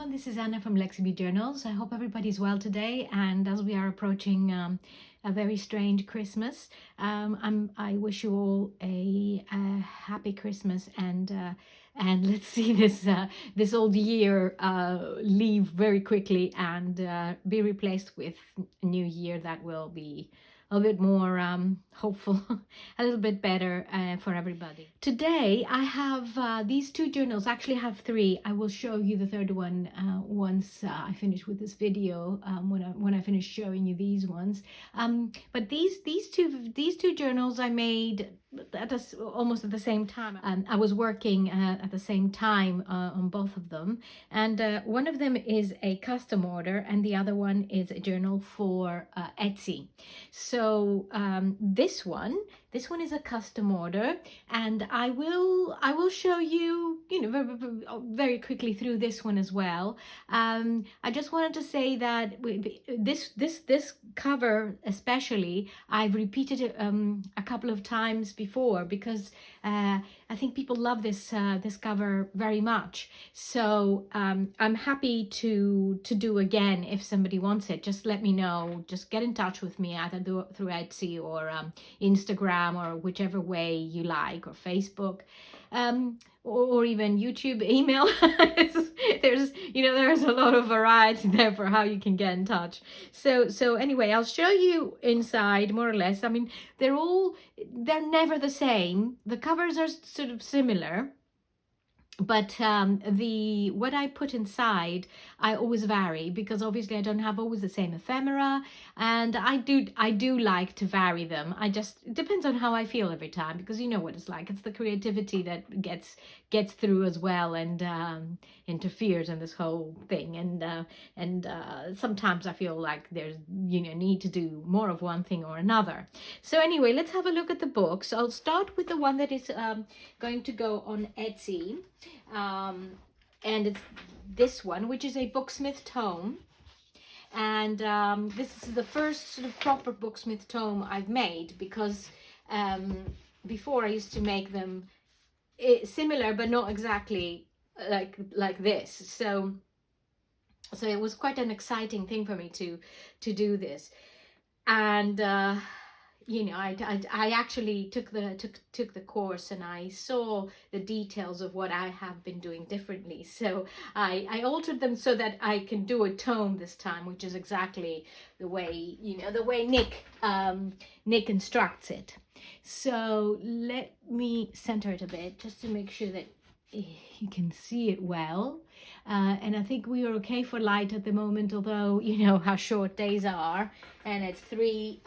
everyone, this is Anna from Astronomy Journals. I hope everybody's well today, and as we are approaching a very strange Christmas, I wish you all a happy Christmas, and let's see this old year leave very quickly and be replaced with a new year that will be a little bit more hopeful, a little bit better for everybody. Today I have these two journals. Actually I have three. I will show you the third one once I finish with this video, when I finish showing you these ones. But these two journals I made almost at the same time. I was working at the same time on both of them, and one of them is a custom order and the other one is a journal for Etsy. So this one is a custom order, and I will show you, very quickly through this one as well. I just wanted to say that this cover especially, I've repeated it a couple of times before because I think people love this cover very much. So I'm happy to do again if somebody wants it. Just let me know. Just get in touch with me either through Etsy or Instagram, or whichever way you like, or Facebook, or even YouTube, email. There's a lot of variety there for how you can get in touch. So anyway, I'll show you inside more or less. I mean, they're never the same. The covers are sort of similar, but what I put inside, I always vary, because obviously I don't have always the same ephemera, and I do like to vary them. It depends on how I feel every time, because you know what it's like. It's the creativity that gets through as well, and interferes in this whole thing, and sometimes I feel like there's need to do more of one thing or another. So anyway, let's have a look at the books. I'll start with the one that is going to go on Etsy. And it's this one, which is a Booksmith tome, and this is the first sort of proper Booksmith tome I've made, because before I used to make them similar but not exactly like this. So it was quite an exciting thing for me to do this, and I actually took the course, and I saw the details of what I have been doing differently. So I altered them so that I can do a tome this time, which is exactly the way Nick instructs it. So let me center it a bit just to make sure that you can see it well. And I think we are okay for light at the moment, although you know how short days are, and it's 3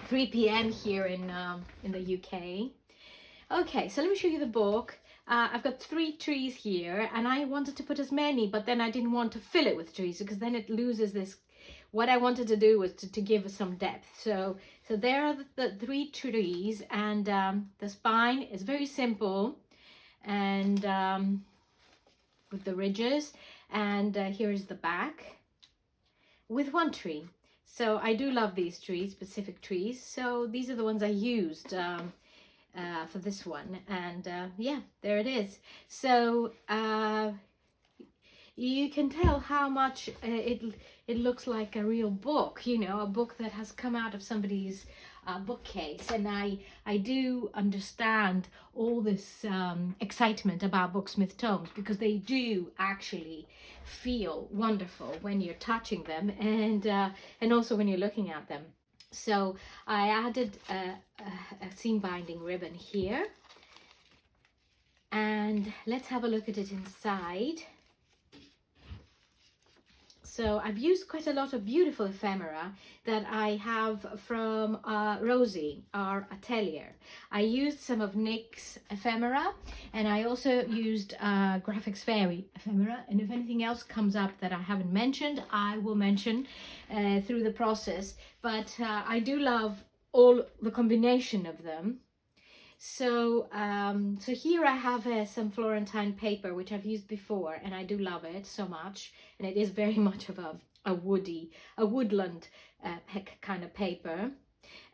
p.m. here in the UK. Okay, so let me show you the book. I've got 3 trees here, and I wanted to put as many, but then I didn't want to fill it with trees, because then it loses this. What I wanted to do was to give some depth. So there are the 3 trees, and the spine is very simple, and with the ridges, and here is the back with 1 tree. So I do love these trees, specific trees. So these are the ones I used for this one. And yeah, there it is. So you can tell how much it looks like a real book, a book that has come out of somebody's bookcase. And I do understand all this excitement about Booksmith tomes, because they do actually feel wonderful when you're touching them, and also when you're looking at them. So I added a seam binding ribbon here, and let's have a look at it inside. So I've used quite a lot of beautiful ephemera that I have from Rosie, our atelier. I used some of Nick's ephemera, and I also used Graphics Fairy ephemera. And if anything else comes up that I haven't mentioned, I will mention through the process. But I do love all the combination of them. So here I have some Florentine paper, which I've used before, and I do love it so much. And it is very much of a woodland kind of paper.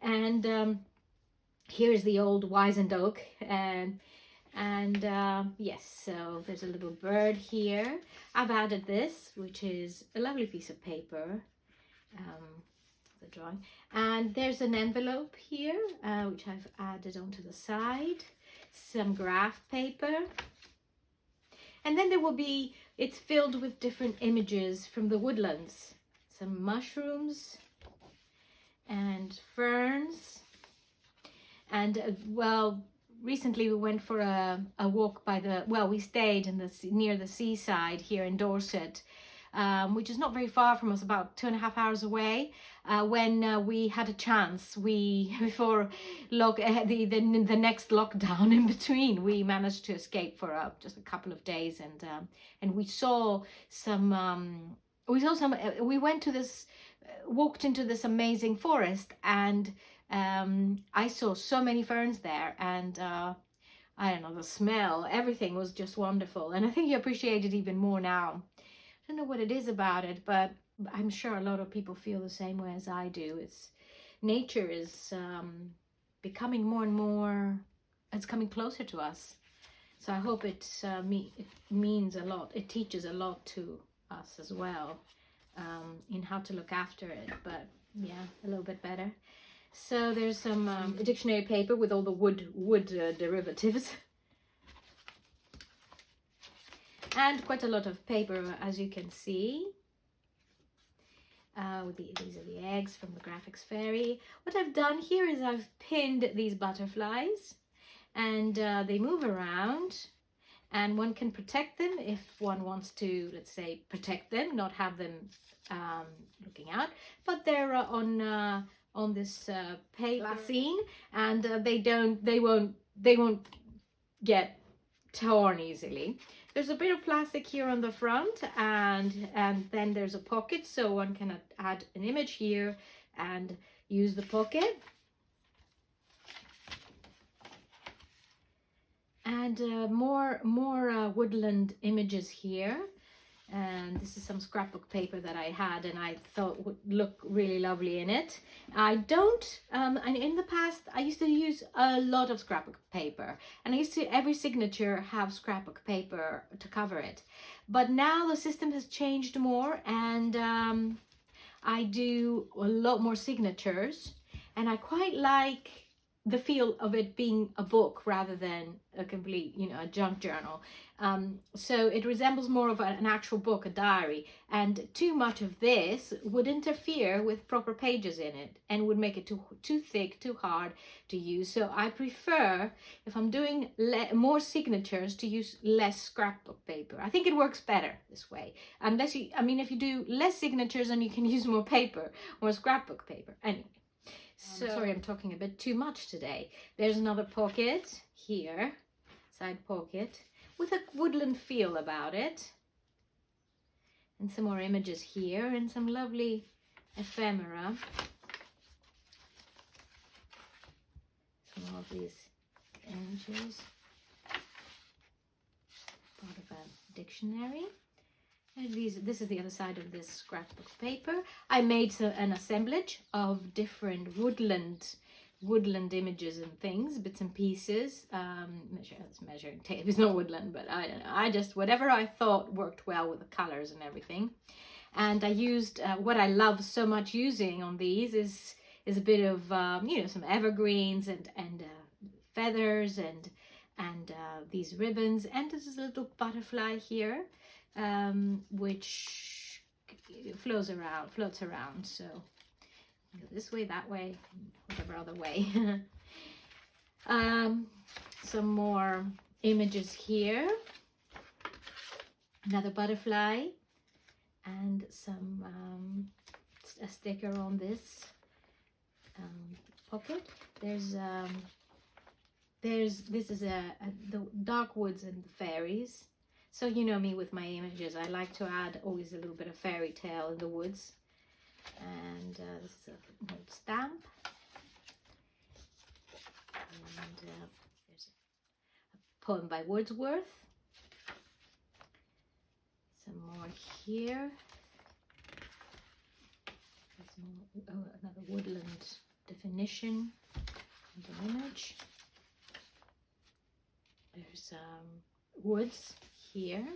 And here's the old wizened oak, And yes, so there's a little bird here. I've added this, which is a lovely piece of paper, the drawing. And there's an envelope here, which I've added onto the side. Some graph paper. And then there will be, it's filled with different images from the woodlands. Some mushrooms and ferns. And well, recently we went for a walk by the, well, we stayed in the near the seaside here in Dorset, which is not very far from us, about 2.5 hours away. When we had a chance, we before the next lockdown in between, we managed to escape for just a couple of days, and we saw some. We went to this, walked into this amazing forest, and I saw so many ferns there, and I don't know, the smell, everything was just wonderful. And I think you appreciate it even more now. I don't know what it is about it, but I'm sure a lot of people feel the same way as I do. It's nature is becoming more and more, it's coming closer to us. So I hope it means a lot. It teaches a lot to us as well, in how to look after it, but yeah, a little bit better. So there's some dictionary paper with all the wood derivatives. And quite a lot of paper, as you can see. These are the eggs from the Graphics Fairy. What I've done here is I've pinned these butterflies, and they move around, and one can protect them if one wants to, let's say, protect them, not have them looking out. But they're on this paper scene, and they won't get torn easily. There's a bit of plastic here on the front, and then there's a pocket, so one can add an image here and use the pocket. And more woodland images here. And this is some scrapbook paper that I had and I thought would look really lovely in it. I don't, and in the past I used to use a lot of scrapbook paper, and I used to every signature have scrapbook paper to cover it. But now the system has changed more, and I do a lot more signatures, and I quite like the feel of it being a book rather than a complete, a junk journal. So it resembles more of an actual book, a diary, and too much of this would interfere with proper pages in it and would make it too thick, too hard to use. So I prefer, if I'm doing more signatures, to use less scrapbook paper. I think it works better this way. Unless you, if you do less signatures, then you can use more paper, more scrapbook paper. Anyway. So, sorry, I'm talking a bit too much today. There's another pocket here, side pocket, with a woodland feel about it. And some more images here, and some lovely ephemera. Some of these images. Part of a dictionary. And this is the other side of this scrapbook paper. I made an assemblage of different woodland images and things, bits and pieces. It's measuring tape. It's not woodland, but I don't know. I just, whatever I thought worked well with the colors and everything. And I used what I love so much using on these is a bit of some evergreens and feathers and these ribbons, and there's a little butterfly here, which floats around. So go this way, that way, whatever other way. Some more images here. Another butterfly, and some a sticker on this pocket. This is the dark woods and the fairies. So you know me with my images, I like to add always a little bit of fairy tale in the woods. And this is an old stamp. And there's a poem by Wordsworth. Some more here. There's more, another woodland definition and an image. There's woods here.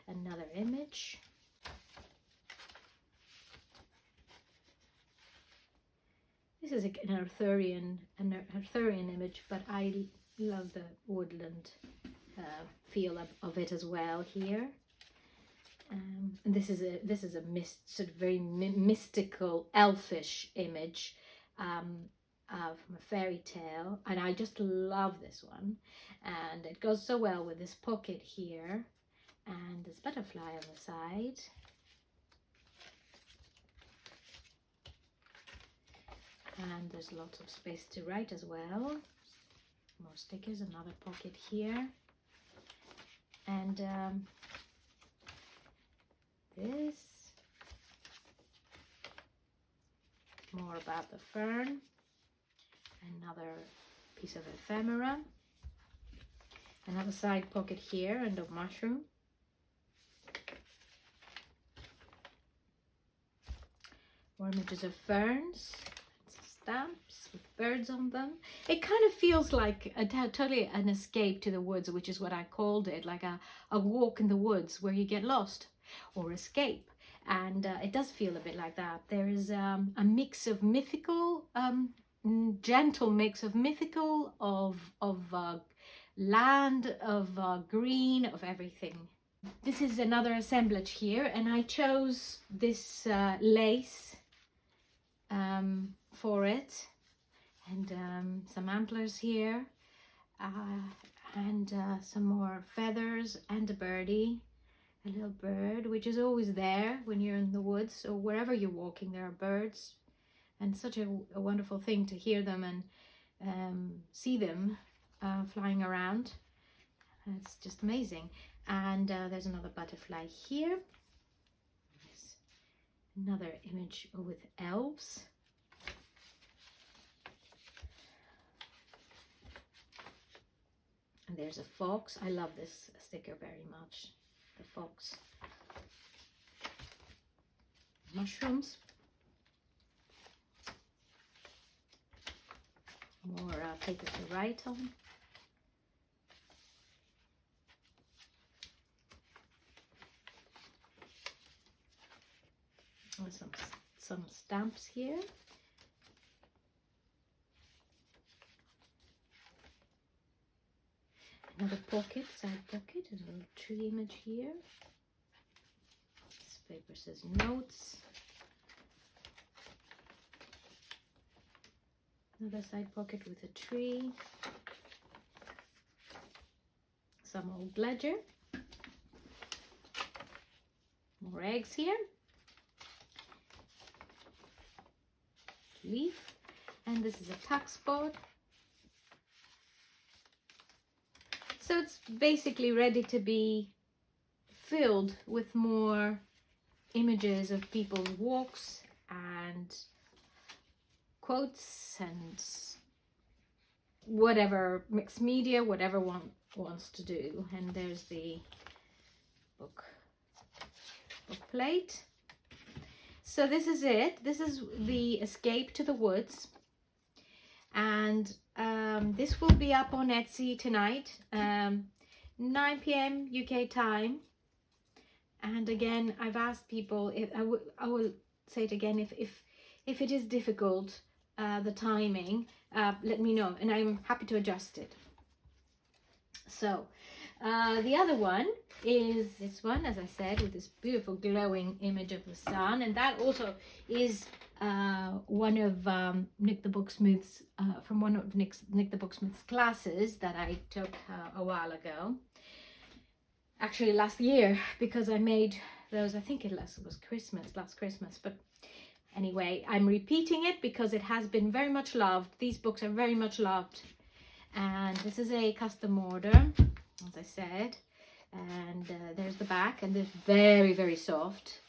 And another image. This is an Arthurian image, but I love the woodland feel of it as well here. And this is a sort of very mystical, elfish image from a fairy tale, and I just love this one, and it goes so well with this pocket here, and this butterfly on the side. And there's lots of space to write as well. More stickers, another pocket here, and this, more about the fern, another piece of ephemera, another side pocket here, and a mushroom, more images of ferns, stamps with birds on them. It kind of feels like totally an escape to the woods, which is what I called it, like a walk in the woods where you get lost or escape, and it does feel a bit like that. There is a mix of mythical, gentle mix of mythical, of land, of green, of everything. This is another assemblage here, and I chose this lace for it, and some antlers here, and some more feathers, and a birdie, a little bird, which is always there when you're in the woods or wherever you're walking. There are birds, and such a wonderful thing to hear them and see them flying around. It's just amazing. And there's another butterfly here. There's another image with elves. And there's a fox. I love this sticker very much. The fox. Mushrooms. More paper to write on. Some stamps here. Another pocket, side pocket, and a little tree image here. This paper says notes. Another side pocket with a tree. Some old ledger. More eggs here. Leaf. And this is a tuck spot. So it's basically ready to be filled with more images of people's walks and quotes and whatever, mixed media, whatever one wants to do. And there's the book plate. So this is it. This is the Escape to the Woods. And this will be up on Etsy tonight, 9 p.m. UK time. And again, I've asked people, if I will say it again, if it is difficult, the timing, let me know, and I'm happy to adjust it. So the other one is this one, as I said, with this beautiful glowing image of the sun, and that also is one of Nick the Booksmith's from one of Nick the Booksmith's classes that I took a while ago, actually last year, because I made those, I think it was last Christmas, but anyway, I'm repeating it because it has been very much loved. These books are very much loved, and this is a custom order, as I said. And there's the back, and they're very, very soft.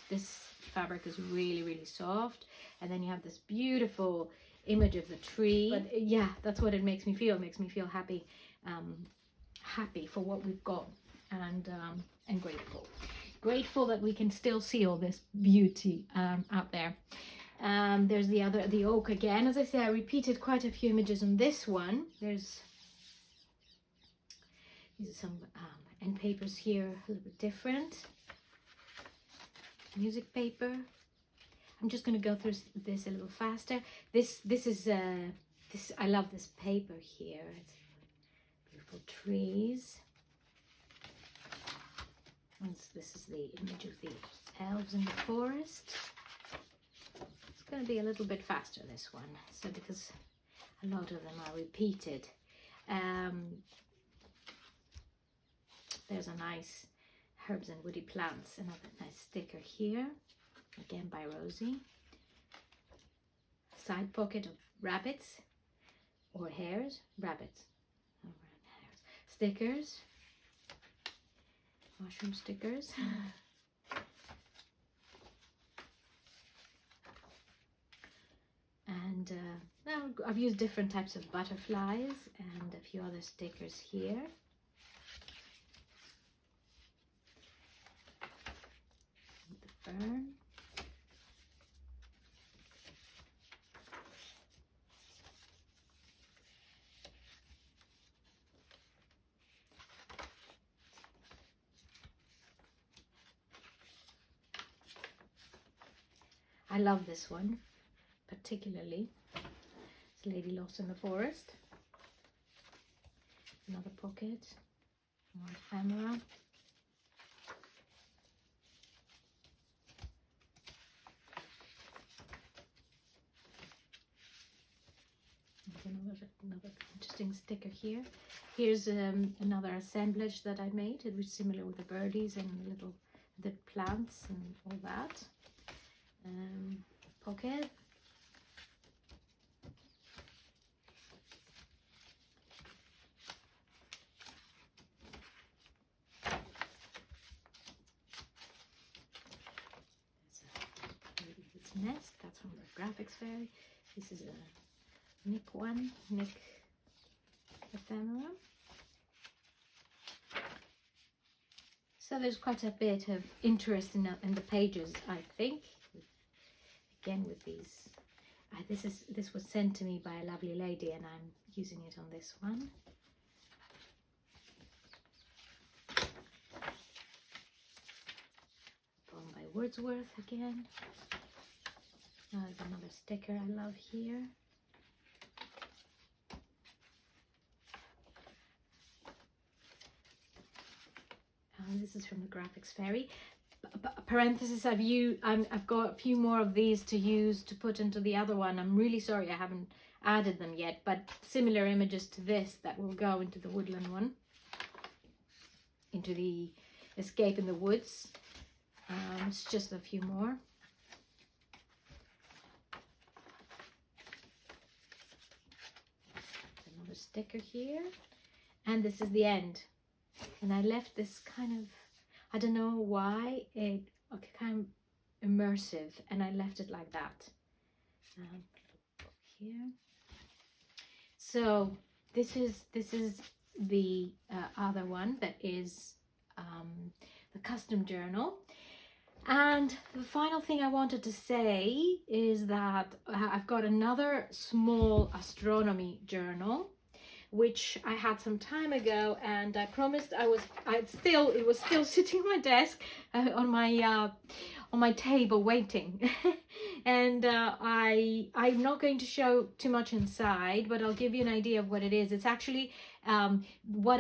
This fabric is really, really soft. And then you have this beautiful image of the tree. But yeah, that's what it makes me feel. It makes me feel happy, happy for what we've got, and grateful that we can still see all this beauty out there. There's the oak again. As I say, I repeated quite a few images on this one. These are some end papers here, a little bit different. Music paper. I'm just going to go through this a little faster. This is I love this paper here. It's beautiful trees. This is the image of the elves in the forest. It's going to be a little bit faster, this one, so because a lot of them are repeated. There's a nice herbs and woody plants, another nice sticker here, again by Rosie. Side pocket of rabbits or hares, rabbits, hares. Stickers, mushroom stickers. And now I've used different types of butterflies and a few other stickers here. The fern. I love this one particularly. It's Lady Lost in the Forest. Another pocket, more ephemera. Another interesting sticker here. Here's another assemblage that I made. It was similar with the birdies and the plants and all that. Pocket. It's nest. That's from the graphics fairy. This is a Nick ephemera. So there's quite a bit of interest in the pages, I think. Again with these, this was sent to me by a lovely lady, and I'm using it on this one. Poem by Wordsworth again. There's another sticker I love here. This is from the graphics fairy. Parenthesis, I've got a few more of these to use to put into the other one. I'm really sorry I haven't added them yet, but similar images to this that will go into the woodland one, into the escape in the woods. It's just a few more. Another sticker here, and this is the end. And I left this kind of, I don't know why, kind of immersive, and I left it like that. Here. So this is the other one that is the custom journal. And the final thing I wanted to say is that I've got another small astronomy journal, which I had some time ago, and I promised it was still sitting on my desk on my table waiting. And I'm not going to show too much inside, but I'll give you an idea of what it is. It's actually what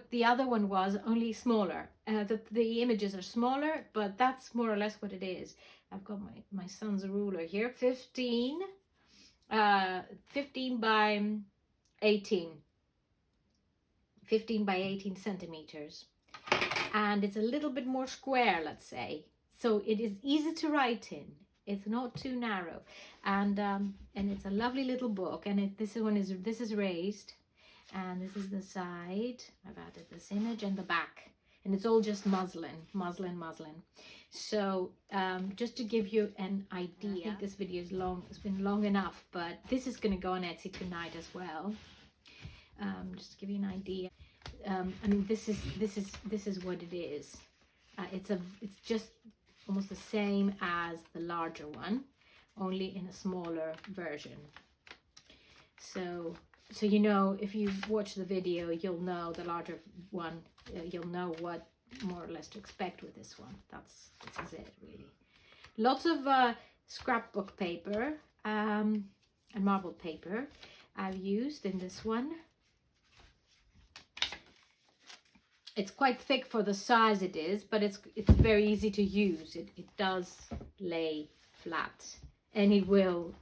the other one was, only smaller. The images are smaller, but that's more or less what it is. I've got my son's ruler here, 15 by 18 centimeters, and it's a little bit more square, let's say, so it is easy to write in. It's not too narrow, and it's a lovely little book. And this is raised, and this is the side. I've added this image, and the back, and it's all just muslin. So just to give you an idea, I think this video is long. It's been long enough, but this is going to go on Etsy tonight as well. Just to give you an idea. I mean, this is what it is. It's just almost the same as the larger one, only in a smaller version. So you know, if you watch the video, you'll know the larger one, you'll know what more or less to expect with this one. This is it, really. Lots of scrapbook paper and marbled paper I've used in this one. It's quite thick for the size it is, but it's very easy to use. It does lay flat, and it will,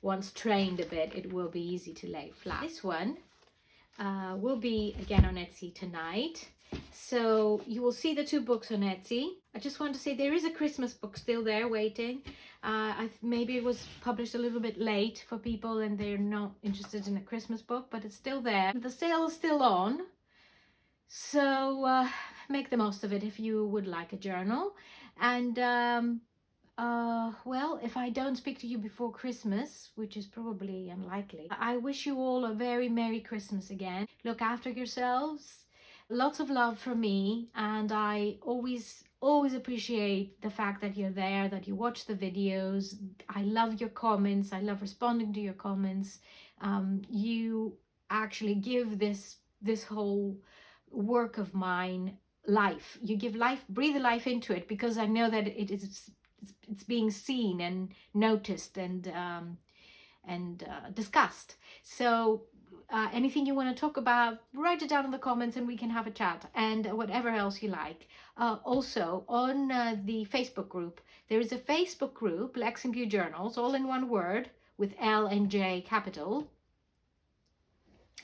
once trained a bit, it will be easy to lay flat. This one will be again on Etsy tonight. So you will see the two books on Etsy. I just want to say there is a Christmas book still there waiting. Maybe it was published a little bit late for people and they're not interested in a Christmas book, but it's still there. The sale is still on. So make the most of it if you would like a journal. And well, if I don't speak to you before Christmas, which is probably unlikely, I wish you all a very Merry Christmas again. Look after yourselves. Lots of love from me, and I always appreciate the fact that you're there, that you watch the videos. I love your comments. I love responding to your comments. You actually give this whole work of mine life. You give life, breathe life into it, because I know that it's being seen and noticed and discussed. So anything you want to talk about, write it down in the comments and we can have a chat, and whatever else you like. Also on the Facebook group, there is a Facebook group, Lex and Bew Journals, all in one word, with L and J capital.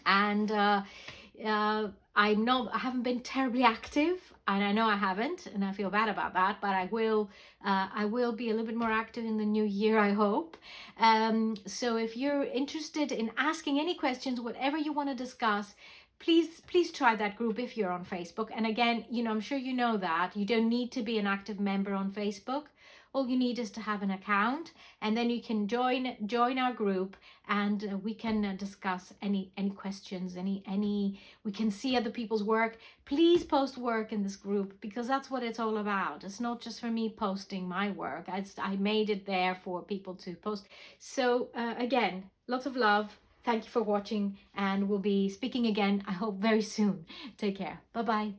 And I haven't been terribly active, and I know I haven't, and I feel bad about that, but I will be a little bit more active in the new year, I hope. So if you're interested in asking any questions, whatever you want to discuss, please try that group if you're on Facebook. And again, you know, I'm sure you know that you don't need to be an active member on Facebook. All you need is to have an account, and then you can join our group, and we can discuss any questions, we can see other people's work. Please post work in this group, because that's what it's all about. It's not just for me posting my work. I made it there for people to post. So again, lots of love. Thank you for watching, and we'll be speaking again, I hope, very soon. Take care. Bye-bye.